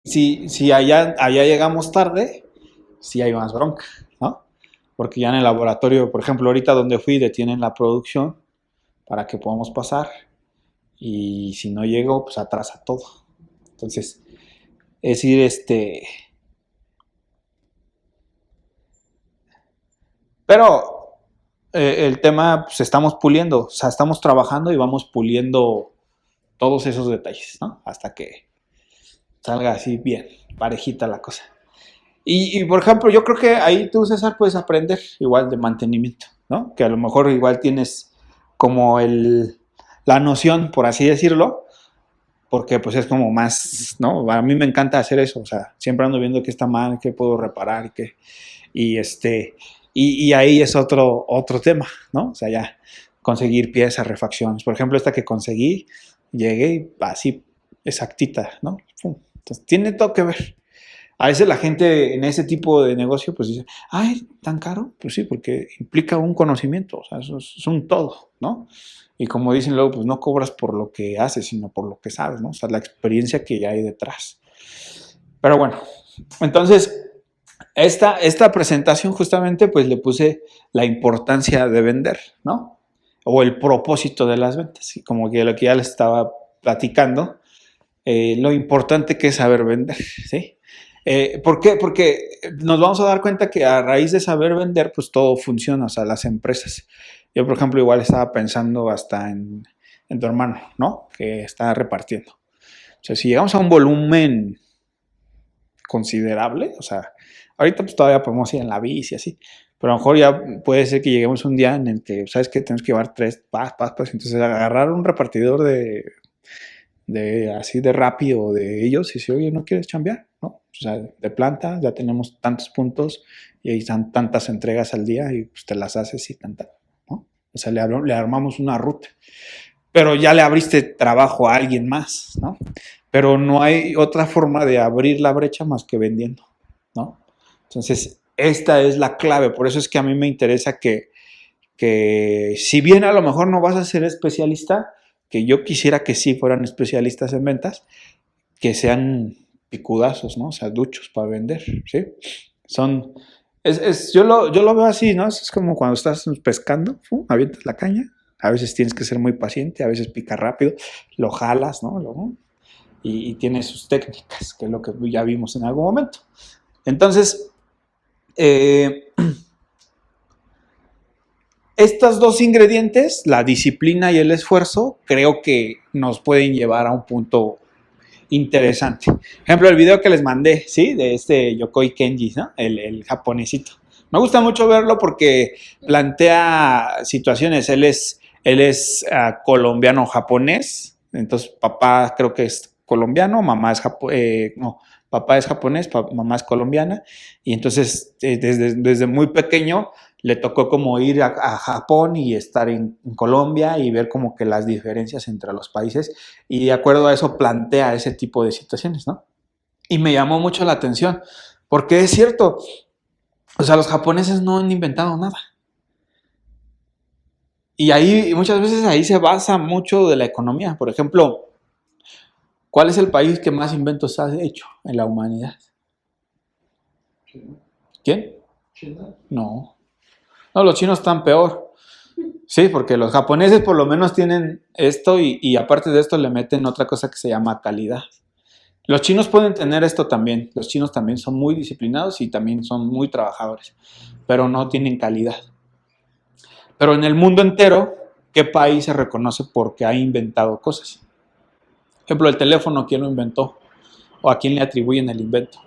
si allá llegamos tarde, sí hay más bronca, ¿no? Porque ya en el laboratorio, por ejemplo, ahorita donde fui, detienen la producción para que podamos pasar y si no llego, pues atrasa todo. Entonces, es ir pero el tema, pues estamos puliendo, o sea, estamos trabajando y vamos puliendo todos esos detalles, ¿no? Hasta que salga así bien, parejita la cosa. Por ejemplo, yo creo que ahí tú, César, puedes aprender igual de mantenimiento, ¿no? Que a lo mejor igual tienes como la noción, por así decirlo, porque pues es como más, ¿no? A mí me encanta hacer eso, o sea, siempre ando viendo qué está mal, qué puedo reparar, y y ahí es otro tema, ¿no? O sea, ya conseguir piezas, refacciones. Por ejemplo, esta que conseguí, llegué y así exactita, ¿no? Entonces, tiene todo que ver. A veces la gente en ese tipo de negocio pues dice, ay, ¿tan caro? Pues sí, porque implica un conocimiento, o sea, eso es un todo, ¿no? Y como dicen luego, pues no cobras por lo que haces, sino por lo que sabes, ¿no? O sea, la experiencia que ya hay detrás. Pero bueno, entonces, esta presentación justamente pues le puse la importancia de vender, ¿no? O el propósito de las ventas, y como que lo que ya les estaba platicando, lo importante que es saber vender, ¿sí? ¿Por qué? Porque nos vamos a dar cuenta que a raíz de saber vender, pues todo funciona, o sea, las empresas. Yo, por ejemplo, igual estaba pensando hasta en tu hermano, ¿no? Que está repartiendo. O sea, si llegamos a un volumen considerable, o sea, ahorita pues todavía podemos ir en la bici así, pero a lo mejor ya puede ser que lleguemos un día en el que, ¿sabes qué? Tenemos que llevar tres entonces agarrar un repartidor de así de rápido de ellos y si, oye, ¿no quieres chambear? ¿No? O sea, de planta ya tenemos tantos puntos y ahí están tantas entregas al día y pues te las haces y tanta, ¿no? O sea, le armamos una ruta. Pero ya le abriste trabajo a alguien más, ¿no? Pero no hay otra forma de abrir la brecha más que vendiendo, ¿no? Entonces, esta es la clave. Por eso es que a mí me interesa que si bien a lo mejor no vas a ser especialista, que yo quisiera que sí fueran especialistas en ventas, que sean picudazos, ¿no? O sea, duchos para vender, ¿sí? Son, yo lo veo así, ¿no? Es como cuando estás pescando, avientas la caña, a veces tienes que ser muy paciente, a veces pica rápido, lo jalas, ¿no? Y tiene sus técnicas, que es lo que ya vimos en algún momento. Entonces, eh, estos dos ingredientes, la disciplina y el esfuerzo, creo que nos pueden llevar a un punto interesante. Por ejemplo, el video que les mandé, ¿sí? De este Yokoi Kenji, ¿no? El japonesito. Me gusta mucho verlo porque plantea situaciones. Él es colombiano-japonés. Entonces, papá creo que es colombiano, mamá es no, papá es japonés, mamá es colombiana. Y entonces, desde muy pequeño, le tocó como ir a Japón y estar en Colombia y ver como que las diferencias entre los países y de acuerdo a eso plantea ese tipo de situaciones, ¿no? Y me llamó mucho la atención, porque es cierto, o sea, los japoneses no han inventado nada. Y ahí, muchas veces ahí se basa mucho de la economía. Por ejemplo, ¿cuál es el país que más inventos ha hecho en la humanidad? ¿Quién? No. No, los chinos están peor. Sí, porque los japoneses por lo menos tienen esto y aparte de esto le meten otra cosa que se llama calidad. Los chinos pueden tener esto también. Los chinos también son muy disciplinados y también son muy trabajadores, pero no tienen calidad. Pero en el mundo entero, ¿qué país se reconoce porque ha inventado cosas? Por ejemplo, el teléfono, ¿quién lo inventó? ¿O a quién le atribuyen el invento?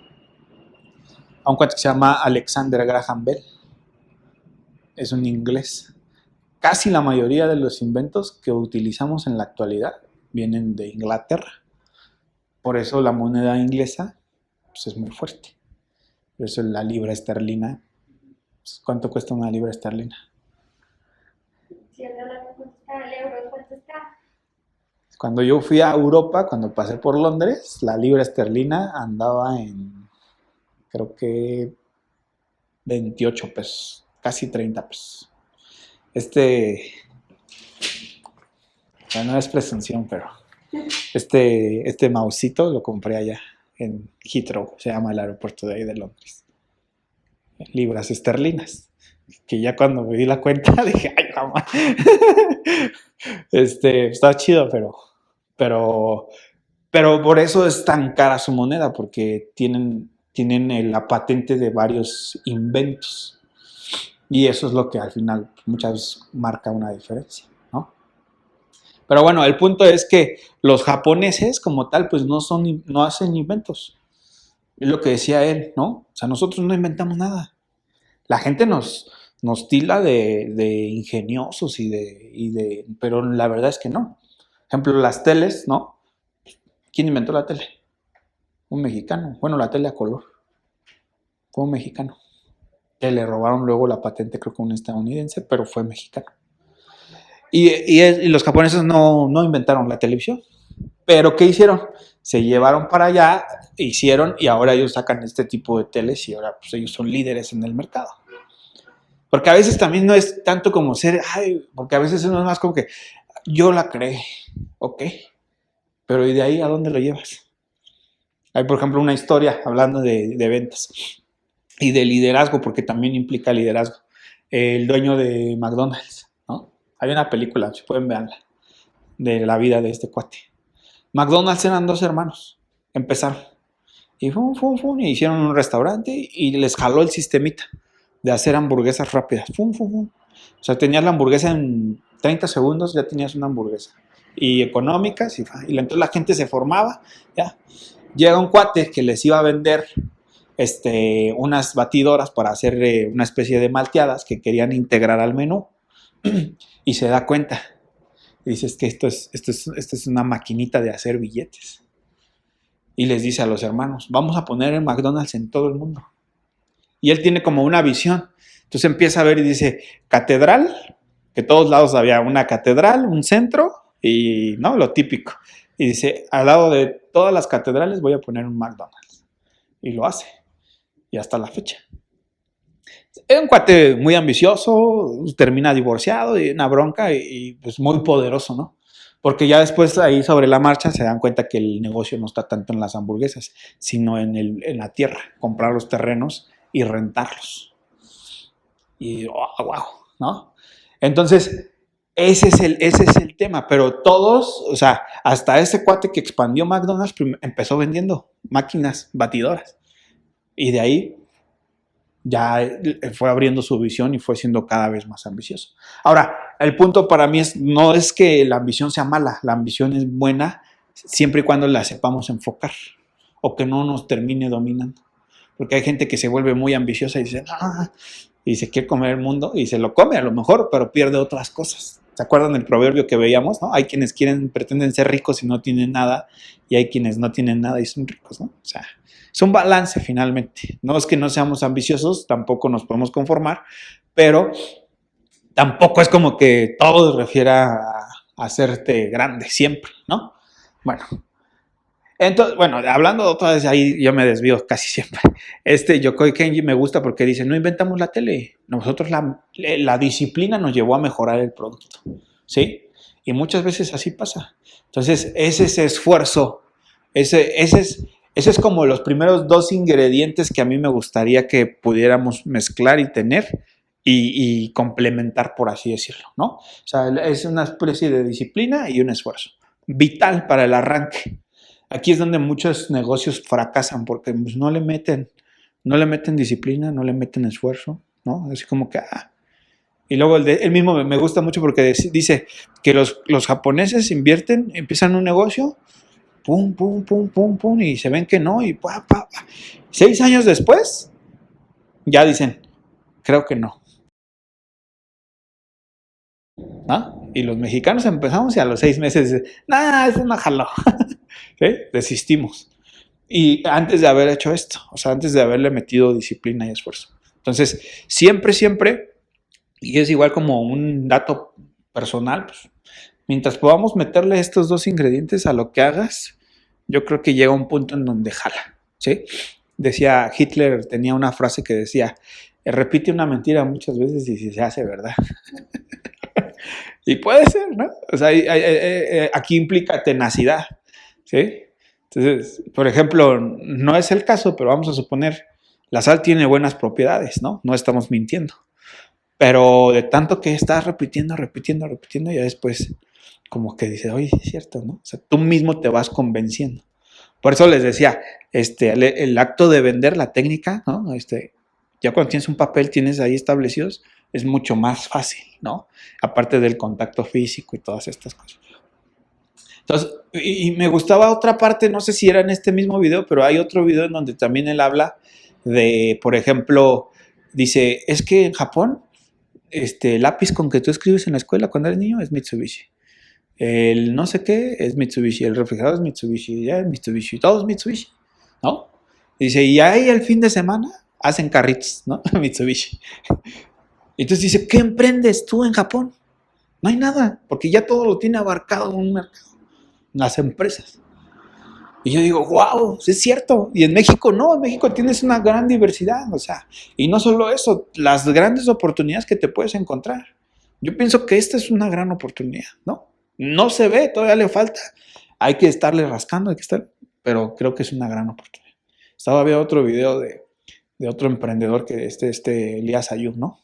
A un cuate que se llama Alexander Graham Bell. Es un inglés. Casi la mayoría de los inventos que utilizamos en la actualidad vienen de Inglaterra. Por eso la moneda inglesa pues, es muy fuerte. Por eso la libra esterlina. Pues, ¿cuánto cuesta una libra esterlina? Si el dólar no cuánto está, el euro cuánto está. Cuando yo fui a Europa, cuando pasé por Londres, la libra esterlina andaba en, creo que 28 pesos, casi 30 pesos. Bueno, no es presunción, pero este mausito lo compré allá en Heathrow, se llama el aeropuerto de ahí de Londres. Libras esterlinas. Que ya cuando me di la cuenta dije, ay, jamás. Está chido, pero por eso es tan cara su moneda, porque tienen la patente de varios inventos. Y eso es lo que al final muchas veces marca una diferencia, ¿no? Pero bueno, el punto es que los japoneses como tal, pues no hacen inventos. Es lo que decía él, ¿no? O sea, nosotros no inventamos nada. La gente nos tilda de ingeniosos pero la verdad es que no. Por ejemplo, las teles, ¿no? ¿Quién inventó la tele? Un mexicano. Bueno, la tele a color. Fue un mexicano. Que le robaron luego la patente, creo que a un estadounidense, pero fue mexicano. Y los japoneses no inventaron la televisión. Pero ¿qué hicieron? Se llevaron para allá, hicieron, y ahora ellos sacan este tipo de teles y ahora pues ellos son líderes en el mercado. Porque a veces también no es tanto como ser, porque a veces uno es más como que yo la creé, ok, pero ¿y de ahí a dónde lo llevas? Hay, por ejemplo, una historia hablando de ventas y de liderazgo, porque también implica liderazgo. El dueño de McDonald's, ¿no? Hay una película, si pueden verla, de la vida de este cuate. McDonald's eran dos hermanos, empezaron, y y hicieron un restaurante y les jaló el sistemita de hacer hamburguesas rápidas. O sea, tenías la hamburguesa en 30 segundos, ya tenías una hamburguesa. Y económicas, y entonces la gente se formaba, ya. Llega un cuate que les iba a vender unas batidoras para hacer una especie de malteadas que querían integrar al menú. Y se da cuenta. Y dice, es que esto es una maquinita de hacer billetes. Y les dice a los hermanos, vamos a poner el McDonald's en todo el mundo. Y él tiene como una visión. Entonces empieza a ver y dice, catedral, que todos lados había una catedral, un centro, y no, lo típico. Y dice, al lado de todas las catedrales voy a poner un McDonald's. Y lo hace. Y hasta la fecha. Es un cuate muy ambicioso, termina divorciado y una bronca y pues muy poderoso, ¿no? Porque ya después ahí sobre la marcha se dan cuenta que el negocio no está tanto en las hamburguesas, sino en la tierra, comprar los terrenos y rentarlos. Y wow, ¿no? Entonces, ese es el tema, pero todos, o sea, hasta ese cuate que expandió McDonald's empezó vendiendo máquinas batidoras. Y de ahí ya fue abriendo su visión y fue siendo cada vez más ambicioso. Ahora, el punto para mí no es que la ambición sea mala, la ambición es buena siempre y cuando la sepamos enfocar o que no nos termine dominando. Porque hay gente que se vuelve muy ambiciosa y dice, y se quiere comer el mundo y se lo come a lo mejor, pero pierde otras cosas. ¿Se acuerdan del proverbio que veíamos? ¿No? Hay quienes pretenden ser ricos y no tienen nada, y hay quienes no tienen nada y son ricos, ¿no? O sea, es un balance finalmente. No es que no seamos ambiciosos, tampoco nos podemos conformar, pero tampoco es como que todo se refiera a hacerte grande siempre, ¿no? Bueno. Entonces, bueno, hablando otra vez, ahí yo me desvío casi siempre. Yokoi Kenji me gusta porque dice, no inventamos la tele, nosotros la disciplina nos llevó a mejorar el producto, ¿sí? Y muchas veces así pasa. Entonces, ese esfuerzo, ese es como los primeros dos ingredientes que a mí me gustaría que pudiéramos mezclar y tener y complementar, por así decirlo, ¿no? O sea, es una especie de disciplina y un esfuerzo vital para el arranque. Aquí es donde muchos negocios fracasan porque pues, no le meten disciplina, no le meten esfuerzo, ¿no? Así como que, Y luego él mismo me gusta mucho porque dice que los japoneses invierten, empiezan un negocio, pum, pum, pum, pum, pum, y se ven que no, y 6 años después, ya dicen, creo que no. ¿No? Y los mexicanos empezamos y a los 6 meses, eso no jaló. ¿Sí? Desistimos. Y antes de haber hecho esto, o sea, antes de haberle metido disciplina y esfuerzo. Entonces, siempre, y es igual como un dato personal, pues, mientras podamos meterle estos dos ingredientes a lo que hagas, yo creo que llega un punto en donde jala, ¿sí? Decía, Hitler tenía una frase que decía, repite una mentira muchas veces y si se hace verdad. Y puede ser, ¿no? O sea, aquí implica tenacidad, ¿sí? Entonces, por ejemplo, no es el caso, pero vamos a suponer, la sal tiene buenas propiedades, ¿no? No estamos mintiendo. Pero de tanto que estás repitiendo, ya después como que dices, oye, sí es cierto, ¿no? O sea, tú mismo te vas convenciendo. Por eso les decía, el acto de vender la técnica, ¿no? Ya cuando tienes un papel, tienes ahí establecidos, es mucho más fácil, ¿no? Aparte del contacto físico y todas estas cosas. Entonces, y me gustaba otra parte, no sé si era en este mismo video, pero hay otro video en donde también él habla de, por ejemplo, dice, es que en Japón, el lápiz con que tú escribes en la escuela cuando eres niño es Mitsubishi. El no sé qué es Mitsubishi, el refrigerador es Mitsubishi, ya es Mitsubishi, todo es Mitsubishi, ¿no? Dice, y ahí el fin de semana hacen carritos, ¿no? Mitsubishi. Entonces dice, ¿qué emprendes tú en Japón? No hay nada, porque ya todo lo tiene abarcado en un mercado, las empresas. Y yo digo, wow, es cierto. Y en México no, en México tienes una gran diversidad, o sea, y no solo eso, las grandes oportunidades que te puedes encontrar. Yo pienso que esta es una gran oportunidad, ¿no? No se ve, todavía le falta. Hay que estarle rascando, pero creo que es una gran oportunidad. Estaba viendo otro video de otro emprendedor que Elías Ayub, ¿no?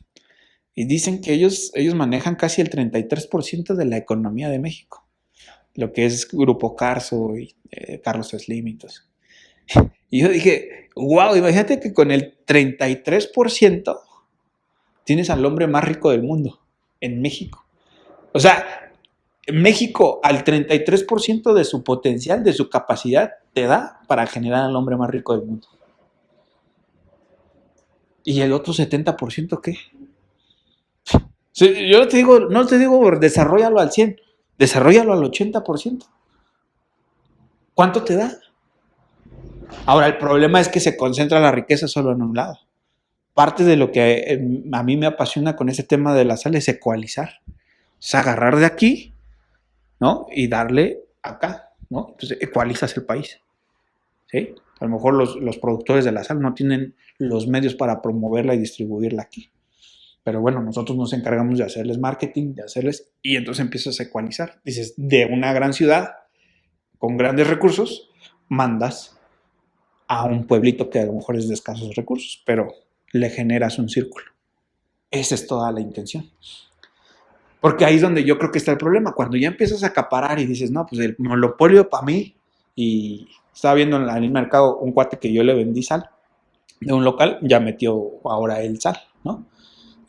Y dicen que ellos manejan casi el 33% de la economía de México, lo que es Grupo Carso y Carlos Slim y todo eso. Y yo dije, wow, imagínate que con el 33% tienes al hombre más rico del mundo en México. O sea, México al 33% de su potencial, de su capacidad, te da para generar al hombre más rico del mundo. ¿Y el otro 70% qué? Yo no te digo desarrollalo al 100%, desarrollalo al 80%. ¿Cuánto te da? Ahora, el problema es que se concentra la riqueza solo en un lado. Parte de lo que a mí me apasiona con ese tema de la sal es ecualizar. Es agarrar de aquí, ¿no? Y darle acá, ¿no? Entonces ecualizas el país, ¿sí? A lo mejor los productores de la sal no tienen los medios para promoverla y distribuirla aquí. Pero bueno, nosotros nos encargamos de hacerles marketing, y entonces empiezas a ecualizar. Dices, de una gran ciudad, con grandes recursos, mandas a un pueblito que a lo mejor es de escasos recursos, pero le generas un círculo. Esa es toda la intención. Porque ahí es donde yo creo que está el problema. Cuando ya empiezas a acaparar y dices, no, pues el monopolio para mí, y estaba viendo en el mercado un cuate que yo le vendí sal de un local, ya metió ahora el sal, ¿no?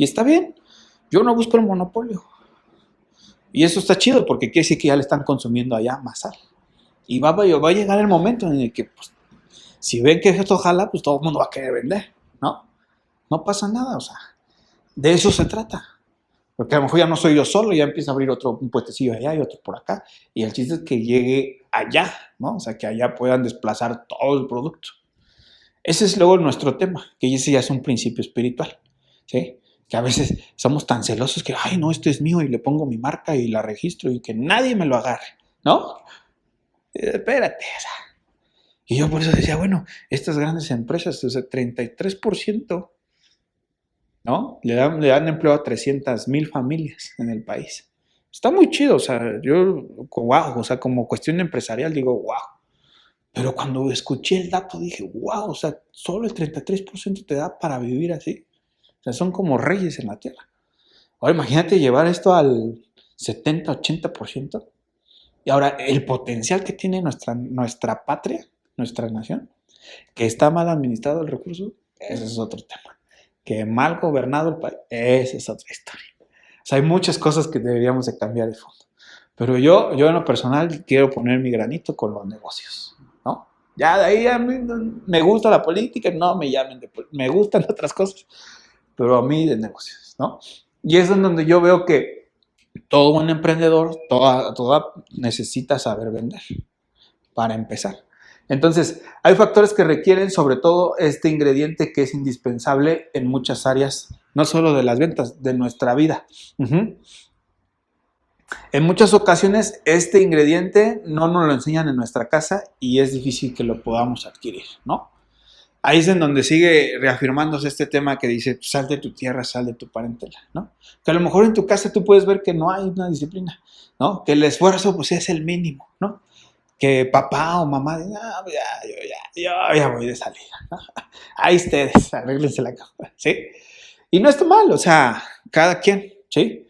Y está bien, yo no busco el monopolio. Y eso está chido porque quiere decir que ya le están consumiendo allá más sal. Y va a llegar el momento en el que, pues, si ven que esto jala, pues todo el mundo va a querer vender, ¿no? No pasa nada, o sea, de eso se trata. Porque a lo mejor ya no soy yo solo, ya empieza a abrir un puestecillo allá y otro por acá. Y el chiste es que llegue allá, ¿no? O sea, que allá puedan desplazar todo el producto. Ese es luego nuestro tema, que ese ya es un principio espiritual, ¿sí? Que a veces somos tan celosos que, ay, no, esto es mío y le pongo mi marca y la registro y que nadie me lo agarre, ¿no? Espérate, o sea. Y yo por eso decía, bueno, estas grandes empresas, o sea, 33%, ¿no? Le dan empleo a 300,000 familias en el país. Está muy chido, o sea, yo, wow, o sea, como cuestión empresarial digo, wow. Pero cuando escuché el dato dije, wow, o sea, solo el 33% te da para vivir así. O sea, son como reyes en la tierra. Ahora imagínate llevar esto al 70, 80%. Y ahora el potencial que tiene nuestra patria, nuestra nación, que está mal administrado el recurso, ese es otro tema. Que mal gobernado el país, esa es otra historia. O sea, hay muchas cosas que deberíamos de cambiar de fondo. Pero yo en lo personal quiero poner mi granito con los negocios, ¿no? Ya de ahí a mí me gusta la política, no me llamen me gustan otras cosas, pero a mí de negocios, ¿no? Y es en donde yo veo que todo buen emprendedor, toda necesita saber vender para empezar. Entonces, hay factores que requieren sobre todo este ingrediente que es indispensable en muchas áreas, no solo de las ventas, de nuestra vida. En muchas ocasiones este ingrediente no nos lo enseñan en nuestra casa y es difícil que lo podamos adquirir, ¿no? Ahí es en donde sigue reafirmándose este tema que dice, sal de tu tierra, sal de tu parentela, ¿no? Que a lo mejor en tu casa tú puedes ver que no hay una disciplina, ¿no? Que el esfuerzo pues es el mínimo, ¿no? que papá o mamá digan, pues yo ya voy de salida. Ahí ustedes, arréglense la cama, ¿sí? Y no está mal, o sea, cada quien, ¿sí?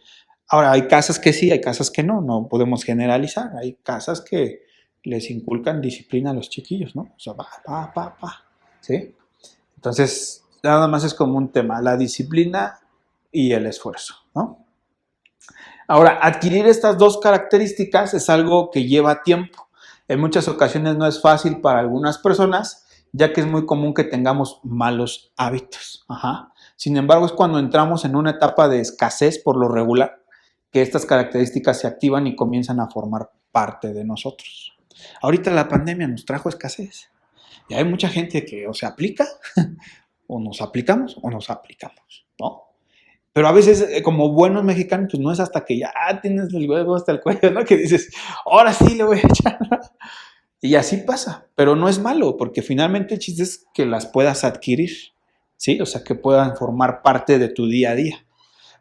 Ahora, hay casas que sí, hay casas que no podemos generalizar. Hay casas que les inculcan disciplina a los chiquillos, ¿no? O sea, pa, ¿sí? Entonces, nada más es como un tema, la disciplina y el esfuerzo, ¿no? Ahora, adquirir estas dos características es algo que lleva tiempo. En muchas ocasiones no es fácil para algunas personas, ya que es muy común que tengamos malos hábitos. Ajá. Sin embargo, es cuando entramos en una etapa de escasez por lo regular que estas características se activan y comienzan a formar parte de nosotros. Ahorita la pandemia nos trajo escasez y hay mucha gente que o se aplica o nos aplicamos, ¿no? Pero a veces, como buenos mexicanos, pues no es hasta que ya tienes el huevo hasta el cuello, ¿no? Que dices, ahora sí le voy a echar. Y así pasa, pero no es malo, porque finalmente el chiste es que las puedas adquirir, ¿sí? O sea, que puedan formar parte de tu día a día.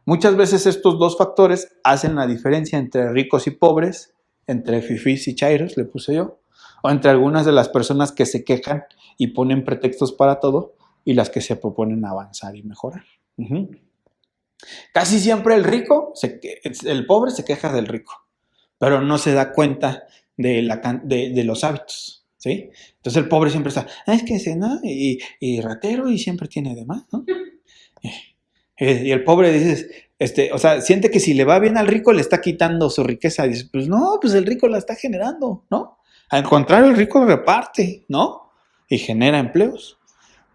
Muchas veces estos dos factores hacen la diferencia entre ricos y pobres, entre fifís y chairos, le puse yo, o entre algunas de las personas que se quejan y ponen pretextos para todo y las que se proponen avanzar y mejorar. Casi siempre el pobre se queja del rico, pero no se da cuenta de los hábitos, ¿sí? Entonces el pobre siempre está, es que ¿no? Y ratero y siempre tiene de más, ¿no? Y el pobre dices, o sea, siente que si le va bien al rico le está quitando su riqueza. Y dices, pues no, pues el rico la está generando, ¿no? Al contrario, el rico reparte, ¿no? Y genera empleos.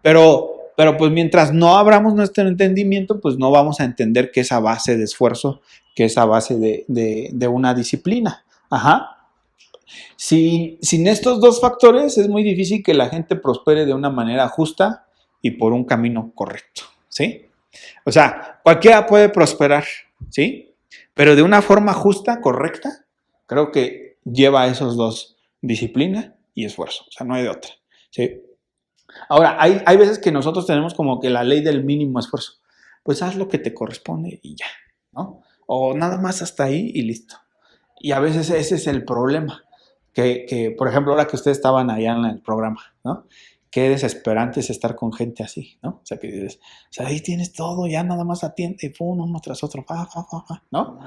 Pero pues mientras no abramos nuestro entendimiento, pues no vamos a entender que esa base de esfuerzo, que esa base de una disciplina. Ajá. Sin estos dos factores es muy difícil que la gente prospere de una manera justa y por un camino correcto, ¿sí? O sea, cualquiera puede prosperar, ¿sí? Pero de una forma justa, correcta, creo que lleva a esos dos, disciplina y esfuerzo. O sea, no hay de otra, ¿sí? Ahora, hay veces que nosotros tenemos como que la ley del mínimo esfuerzo. Pues haz lo que te corresponde y ya, ¿no? O nada más hasta ahí y listo. Y a veces ese es el problema. Por ejemplo, ahora que ustedes estaban allá en el programa, ¿no? Qué desesperante es estar con gente así, ¿no? O sea, que dices, o sea, ahí tienes todo, ya nada más atiende, pum, uno tras otro, ¿no?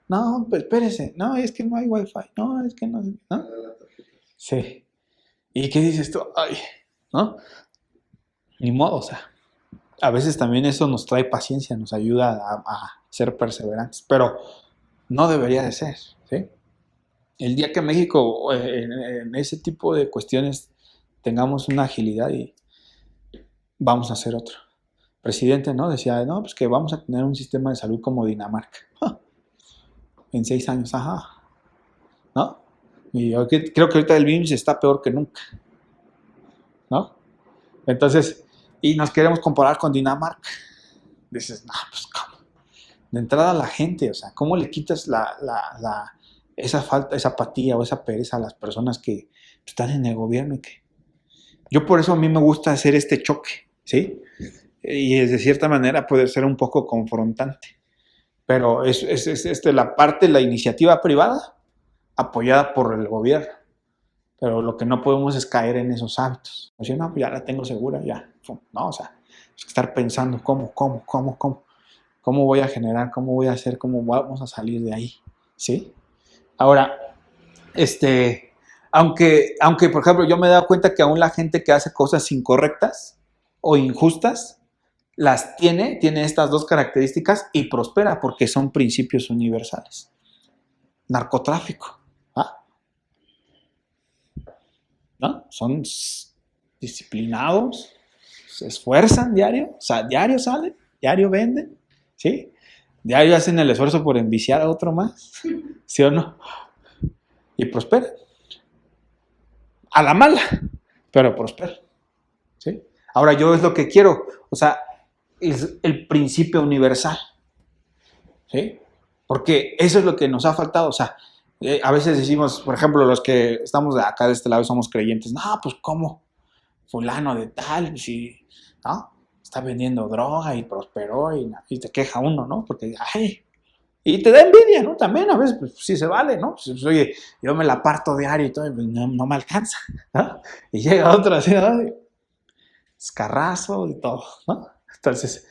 No, pues espérese, no, es que no hay wifi, no, es que no, ¿no? Sí. ¿Y qué dices tú? Ay, ¿no? Ni modo, o sea, a veces también eso nos trae paciencia, nos ayuda a ser perseverantes, pero no debería de ser, ¿sí? El día que México en ese tipo de cuestiones tengamos una agilidad y vamos a hacer otro. Presidente, ¿no? Decía, no, pues que vamos a tener un sistema de salud como Dinamarca. En 6 años, ajá, ¿no? Y yo creo que ahorita el IMSS está peor que nunca, ¿no? Entonces, y nos queremos comparar con Dinamarca. Dices, no, pues ¿cómo? De entrada la gente, o sea, ¿cómo le quitas esa falta, esa apatía o esa pereza a las personas que están en el gobierno y que... Yo por eso a mí me gusta hacer este choque, ¿sí? Y de cierta manera puede ser un poco confrontante, pero es la iniciativa privada apoyada por el gobierno, pero lo que no podemos es caer en esos hábitos. O sea, no, pues ya la tengo segura, ya, no, o sea, es estar pensando cómo voy a generar, cómo voy a hacer, cómo vamos a salir de ahí, ¿sí? Ahora, aunque, por ejemplo, yo me he dado cuenta que aún la gente que hace cosas incorrectas o injustas, tiene estas dos características y prospera porque son principios universales. Narcotráfico, ¿no? Son disciplinados, se esfuerzan diario, o sea, diario salen, diario venden, ¿sí? Diario hacen el esfuerzo por enviciar a otro más, ¿sí o no? Y prosperan. A la mala, pero prosperan, ¿sí? Ahora yo es lo que quiero, o sea, es el principio universal, ¿sí? Porque eso es lo que nos ha faltado, o sea, a veces decimos, por ejemplo, los que estamos de acá de este lado somos creyentes, no, pues ¿cómo? Fulano de tal, si, ¿no? Está vendiendo droga y prosperó y te queja uno, ¿no? Porque, ay, Y te da envidia, ¿no? También a veces, pues sí se vale, ¿no? Pues, oye, yo me la parto diario y todo, pues, no me alcanza, ¿no? Y llega otro así, ¿no? Escarrazo y todo, ¿no? Entonces,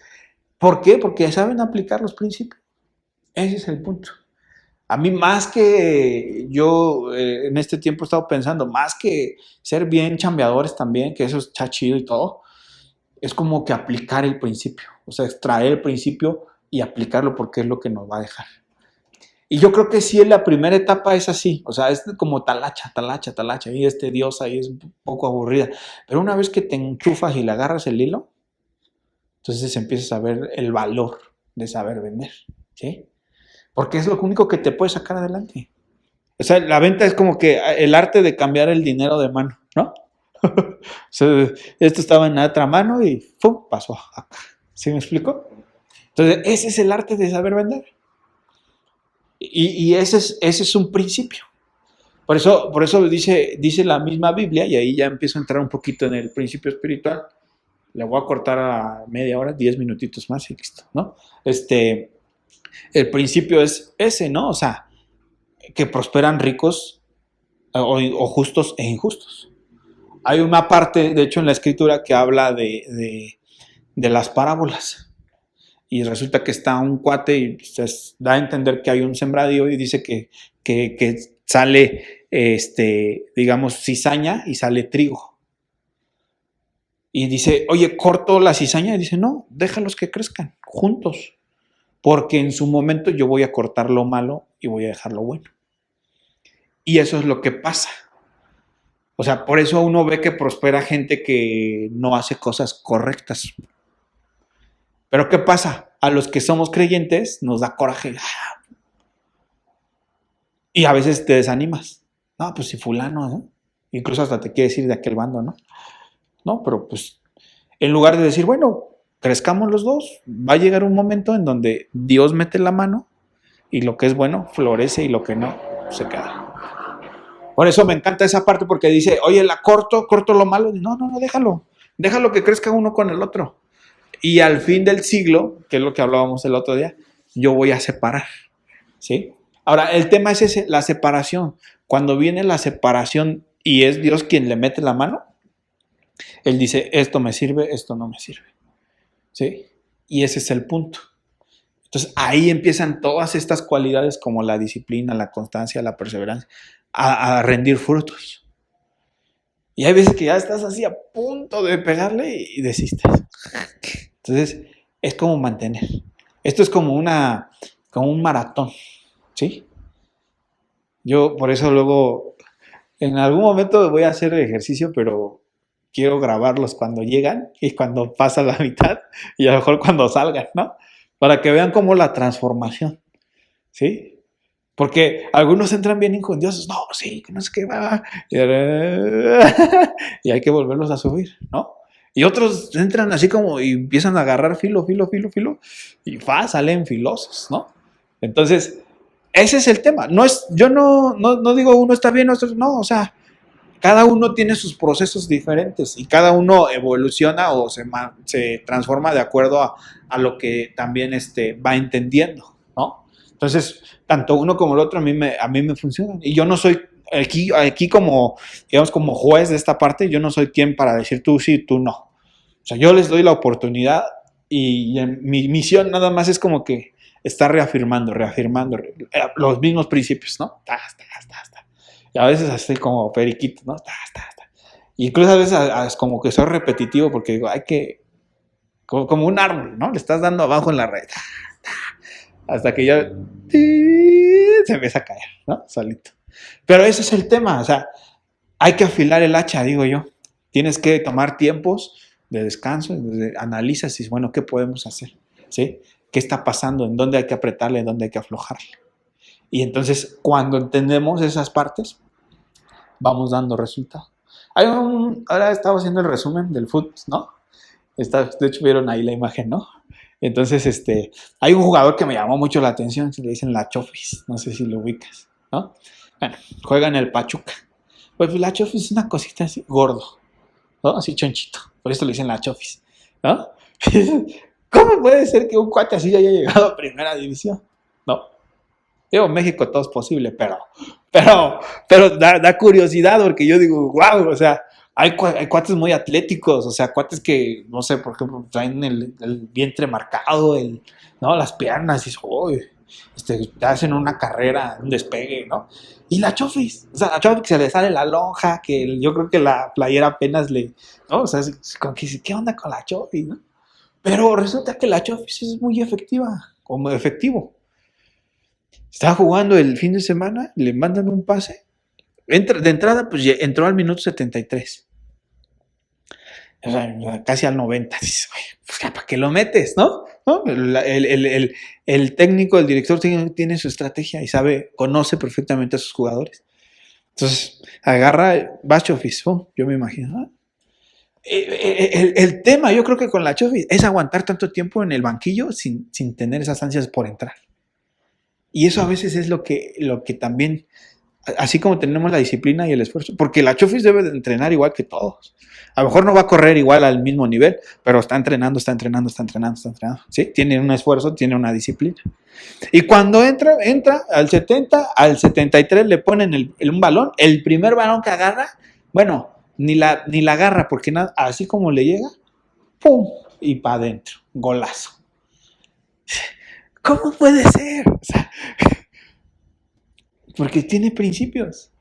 ¿por qué? Porque saben aplicar los principios. Ese es el punto. A mí más que yo en este tiempo he estado pensando, más que ser bien chambeadores también, que eso está chido y todo, es como que aplicar el principio, o sea, extraer el principio y aplicarlo porque es lo que nos va a dejar. Y yo creo que sí, en la primera etapa es así, o sea, es como talacha, talacha, talacha, y este Dios ahí es un poco aburrida, pero una vez que te enchufas y le agarras el hilo, entonces empiezas a ver el valor de saber vender, ¿sí? Porque es lo único que te puede sacar adelante. O sea, la venta es como que el arte de cambiar el dinero de mano, ¿no? O sea, esto estaba en la otra mano y ¡pum! Pasó acá. ¿Sí me explico? Entonces, ese es el arte de saber vender. Y ese es un principio. Por eso dice la misma Biblia, y ahí ya empiezo a entrar un poquito en el principio espiritual. Le voy a cortar a media hora, 10 minutitos más y listo, ¿no? El principio es ese, ¿no? O sea, que prosperan ricos o justos e injustos. Hay una parte, de hecho, en la escritura que habla de las parábolas. Y resulta que está un cuate y pues, da a entender que hay un sembradío y dice que sale, digamos, cizaña y sale trigo. Y dice, oye, ¿corto la cizaña? Y dice, no, déjalos que crezcan juntos. Porque en su momento yo voy a cortar lo malo y voy a dejar lo bueno. Y eso es lo que pasa. O sea, por eso uno ve que prospera gente que no hace cosas correctas. Pero ¿qué pasa? A los que somos creyentes nos da coraje. Y a veces te desanimas. No, pues si fulano, ¿no? Incluso hasta te quiere decir de aquel bando, ¿no? No, pero pues en lugar de decir, bueno, crezcamos los dos, va a llegar un momento en donde Dios mete la mano y lo que es bueno florece y lo que no se queda. Por eso me encanta esa parte porque dice, oye, la corto lo malo. No, déjalo que crezca uno con el otro. Y al fin del siglo, que es lo que hablábamos el otro día, yo voy a separar, ¿sí? Ahora, el tema es ese, la separación. Cuando viene la separación y es Dios quien le mete la mano, Él dice, esto me sirve, esto no me sirve, ¿sí? Y ese es el punto. Entonces, ahí empiezan todas estas cualidades como la disciplina, la constancia, la perseverancia, a rendir frutos. Y hay veces que ya estás así a punto de pegarle y desistes. Entonces, es como mantener. Esto es como un maratón, ¿sí? Yo por eso luego, en algún momento voy a hacer ejercicio, pero quiero grabarlos cuando llegan y cuando pasa la mitad y a lo mejor cuando salgan, ¿no? Para que vean cómo la transformación, ¿sí? Porque algunos entran bien injundiosos, no, sí, que no sé qué va, y hay que volverlos a subir, ¿no? Y otros entran así como y empiezan a agarrar filo, y salen filosos, ¿no? Entonces, ese es el tema. Yo no digo uno está bien, otro no, o sea, cada uno tiene sus procesos diferentes y cada uno evoluciona o se transforma de acuerdo a lo que también va entendiendo, ¿no? Entonces, tanto uno como el otro a mí me funcionan. Y yo no soy aquí como, digamos, como juez de esta parte, yo no soy quien para decir tú sí, tú no. O sea, yo les doy la oportunidad y mi misión nada más es como que estar reafirmando los mismos principios, ¿no? Y a veces así como periquito, ¿no? Y incluso a veces como que soy repetitivo porque digo, hay que, como un árbol, ¿no? Le estás dando abajo en la red. Hasta que ya se empieza a caer, ¿no? Solito. Pero ese es el tema, o sea, hay que afilar el hacha, digo yo. Tienes que tomar tiempos de descanso, analizas y dices, bueno, ¿qué podemos hacer? ¿Sí? ¿Qué está pasando? ¿En dónde hay que apretarle? ¿En dónde hay que aflojarle? Y entonces, cuando entendemos esas partes, vamos dando resultado. Ahora estaba haciendo el resumen del fútbol, ¿no? De hecho, vieron ahí la imagen, ¿no? Entonces, hay un jugador que me llamó mucho la atención, se le dicen la Chofis, no sé si lo ubicas, ¿no? Bueno, juega en el Pachuca. Pues la Chofis es una cosita así, gordo, ¿no? Así chonchito, por eso le dicen la Chofis, ¿no? ¿Cómo puede ser que un cuate así haya llegado a primera división? ¿No? Digo, en México todo es posible, pero da curiosidad porque yo digo, wow, o sea, hay cuates muy atléticos, o sea, cuates que, no sé, por ejemplo, traen el vientre marcado, ¿no? Las piernas, y uy, te hacen una carrera, un despegue, ¿no? Y la Chofis, o sea, la Chofis se le sale la lonja, que yo creo que la playera apenas ¿no? O sea, como que, ¿qué onda con la Chofis, no? Pero resulta que la Chofis es muy efectiva, como efectivo. Estaba jugando el fin de semana, le mandan un pase. De entrada, pues entró al minuto 73. O sea, casi al 90. Dices, pues, ¿para qué lo metes, no? ¿No? El técnico, el director tiene su estrategia y conoce perfectamente a sus jugadores. Entonces, agarra, va Chofis, yo me imagino. ¿No? El tema, yo creo que con la Chofis, es aguantar tanto tiempo en el banquillo sin tener esas ansias por entrar. Y eso a veces es lo que también, así como tenemos la disciplina y el esfuerzo, porque la Chofis debe de entrenar igual que todos. A lo mejor no va a correr igual al mismo nivel, pero está entrenando, ¿sí? Tiene un esfuerzo, tiene una disciplina. Y cuando entra al 70, al 73 le ponen un balón, el primer balón que agarra, bueno, ni la agarra, porque así como le llega, ¡pum! Y para adentro, golazo. ¿Cómo puede ser? O sea, porque tiene principios.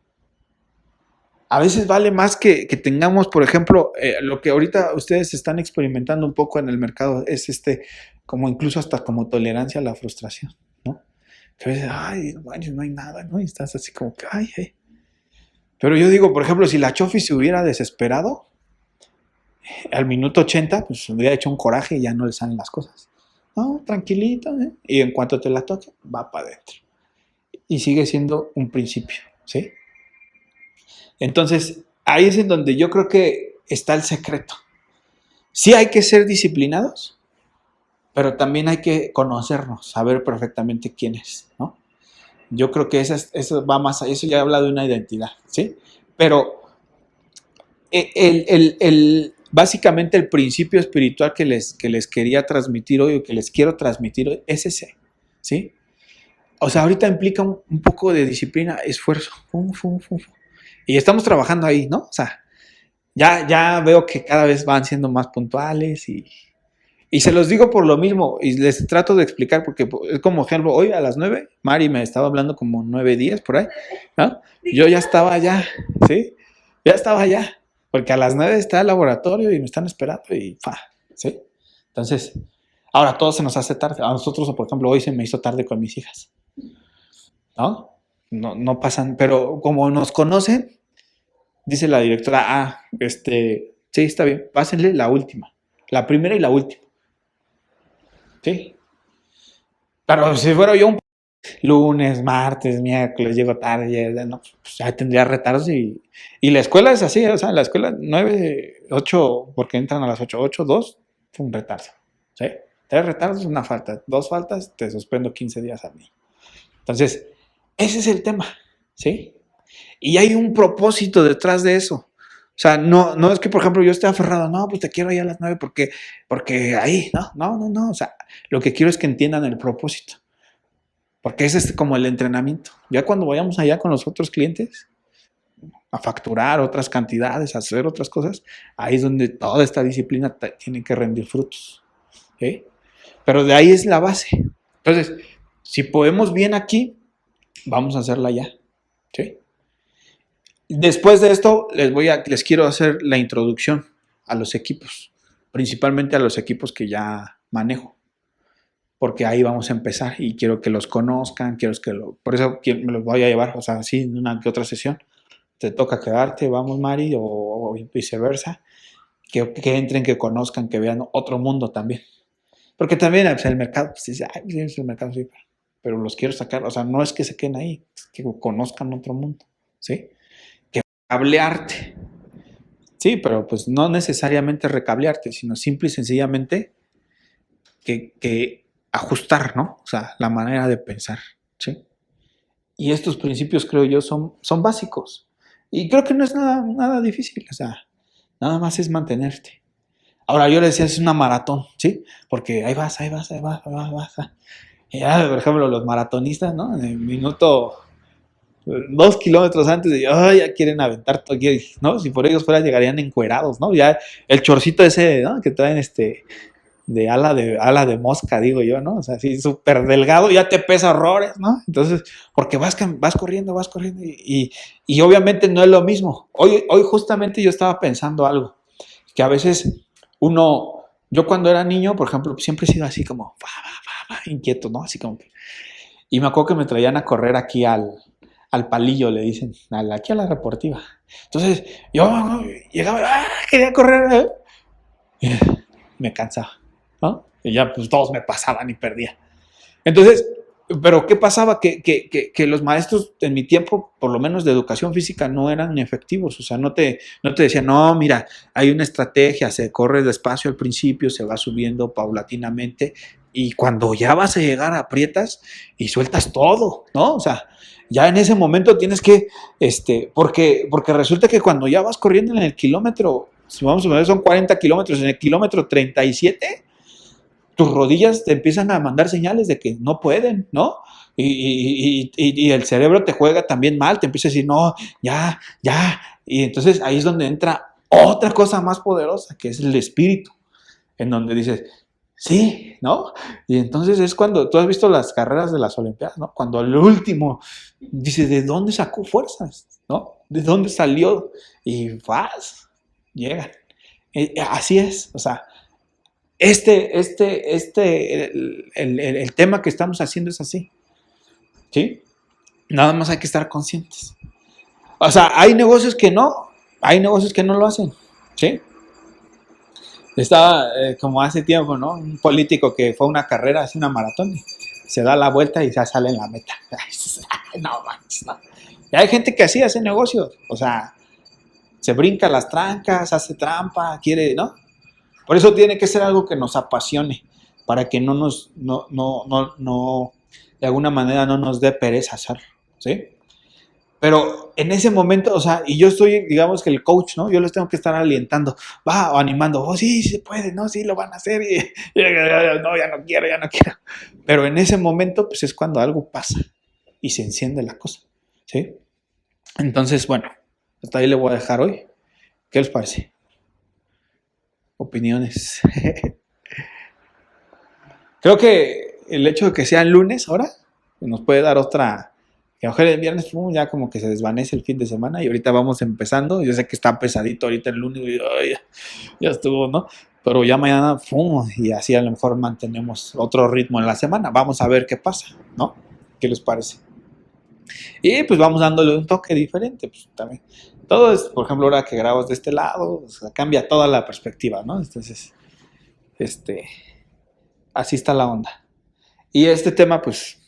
A veces vale más que tengamos, por ejemplo, lo que ahorita ustedes están experimentando un poco en el mercado es como incluso hasta como tolerancia a la frustración, ¿no? Que a veces, ay, no hay nada, ¿no? Y estás así como que, ay. Pero yo digo, por ejemplo, si la Chofi se hubiera desesperado, al minuto 80, pues hubiera hecho un coraje y ya no le salen las cosas. No, tranquilito, ¿eh? Y en cuanto te la toque, va para adentro. Y sigue siendo un principio, ¿sí? Entonces, ahí es en donde yo creo que está el secreto. Sí hay que ser disciplinados, pero también hay que conocernos, saber perfectamente quién es, ¿no? Yo creo que eso va más allá, eso ya habla de una identidad, ¿sí? Pero básicamente el principio espiritual que les quería transmitir hoy o que les quiero transmitir hoy es ese, ¿sí? O sea, ahorita implica un poco de disciplina, esfuerzo. Y estamos trabajando ahí, ¿no? O sea, ya veo que cada vez van siendo más puntuales y se los digo por lo mismo y les trato de explicar porque es como ejemplo, hoy a las 9, Mari me estaba hablando como 9:10 por ahí, ¿no? Yo ya estaba allá, ¿sí? Ya estaba allá, porque a las 9 está el laboratorio y me están esperando ¿sí? Entonces, ahora todo se nos hace tarde. A nosotros, por ejemplo, hoy se me hizo tarde con mis hijas, ¿no? No pasan, pero como nos conocen, dice la directora, sí, está bien, pásenle la última, la primera y la última. Sí. Pero si fuera yo un lunes, martes, miércoles, llego tarde, no, pues ya tendría retardos y la escuela es así, o sea, la escuela 9, 8, porque entran a las 8, 8, 2, fue un retardo, ¿sí? 3 retardos, una falta, 2 faltas, te suspendo 15 días a mí. Entonces, ese es el tema, ¿sí? Y hay un propósito detrás de eso. O sea, no es que, por ejemplo, yo esté aferrado, no, pues te quiero ir a las 9 porque ahí, no. O sea, lo que quiero es que entiendan el propósito. Porque ese es como el entrenamiento. Ya cuando vayamos allá con los otros clientes a facturar otras cantidades, a hacer otras cosas, ahí es donde toda esta disciplina tiene que rendir frutos. ¿Sí? Pero de ahí es la base. Entonces, si podemos bien aquí, vamos a hacerla allá. ¿Sí? Después de esto, les quiero hacer la introducción a los equipos, principalmente a los equipos que ya manejo, porque ahí vamos a empezar y quiero que los conozcan, por eso me los voy a llevar, o sea, así en una que otra sesión. Te toca quedarte, vamos Mari, o viceversa, que entren, que conozcan, que vean otro mundo también. Porque también pues, el mercado, pues dice, ay, pues, el mercado sí, pero los quiero sacar, o sea, no es que se queden ahí, es que conozcan otro mundo, ¿sí? Cablearte. Sí, pero pues no necesariamente recablearte, sino simple y sencillamente que ajustar, ¿no? O sea, la manera de pensar, ¿sí? Y estos principios, creo yo, son básicos. Y creo que no es nada difícil, o sea, nada más es mantenerte. Ahora, yo le decía, es una maratón, ¿sí? Porque ahí vas. Y ya, por ejemplo, los maratonistas, ¿no? En el minuto 2 kilómetros antes de, ay, ya quieren aventar todo, ¿no? Si por ellos fuera llegarían encuerados, ¿no? Ya el chorcito ese, ¿no? Que traen de ala de mosca, digo yo, ¿no? O sea, así súper delgado, ya te pesa horrores, ¿no? Entonces, porque vas corriendo, y obviamente no es lo mismo. Hoy justamente yo estaba pensando algo, que a veces yo cuando era niño, por ejemplo, siempre he sido así como, inquieto, ¿no? Así como que, y me acuerdo que me traían a correr aquí al palillo, le dicen, aquí a la deportiva. Entonces, yo llegaba, quería correr, me cansaba, ¿no? Y ya pues todos me pasaban y perdía. Entonces, pero ¿qué pasaba? Que los maestros en mi tiempo, por lo menos de educación física, no eran efectivos. O sea, no te decían, no, mira, hay una estrategia, se corre despacio al principio, se va subiendo paulatinamente, y cuando ya vas a llegar aprietas y sueltas todo, ¿no? O sea, ya en ese momento tienes que, porque resulta que cuando ya vas corriendo en el kilómetro, si vamos a ver, son 40 kilómetros, en el kilómetro 37, tus rodillas te empiezan a mandar señales de que no pueden, ¿no? Y el cerebro te juega también mal, te empieza a decir, no, ya. Y entonces ahí es donde entra otra cosa más poderosa, que es el espíritu, en donde dices, sí, ¿no? Y entonces es cuando tú has visto las carreras de las Olimpiadas, ¿no? Cuando al último dices, ¿de dónde sacó fuerzas? ¿No? ¿De dónde salió? Y vas, llegan. Así es, o sea, el tema que estamos haciendo es así, ¿sí? Nada más hay que estar conscientes. O sea, hay negocios que no lo hacen, ¿sí? Estaba como hace tiempo, ¿no? Un político que fue a una carrera, hace una maratón, se da la vuelta y ya sale en la meta. No manches, no. Y hay gente que así hace negocios, o sea, se brinca las trancas, hace trampa, quiere, ¿no? Por eso tiene que ser algo que nos apasione, para que no, de alguna manera no nos dé pereza hacerlo, ¿sí? Pero en ese momento, o sea, y yo estoy, digamos que el coach, ¿no? Yo les tengo que estar alientando, o animando, sí, se puede, no, sí, lo van a hacer, no, ya no quiero. Pero en ese momento, pues es cuando algo pasa y se enciende la cosa, ¿sí? Entonces, bueno, hasta ahí le voy a dejar hoy. ¿Qué les parece? Opiniones. Creo que el hecho de que sea el lunes ahora nos puede dar otra, que a lo mejor el viernes ya como que se desvanece el fin de semana y ahorita vamos empezando. Yo sé que está pesadito ahorita el lunes y ya estuvo, ¿no? Pero ya mañana, y así a lo mejor mantenemos otro ritmo en la semana. Vamos a ver qué pasa, ¿no? ¿Qué les parece? Y pues vamos dándole un toque diferente, pues también. Todo es, por ejemplo, ahora que grabas de este lado, o sea, cambia toda la perspectiva, ¿no? Entonces, así está la onda. Y este tema, pues,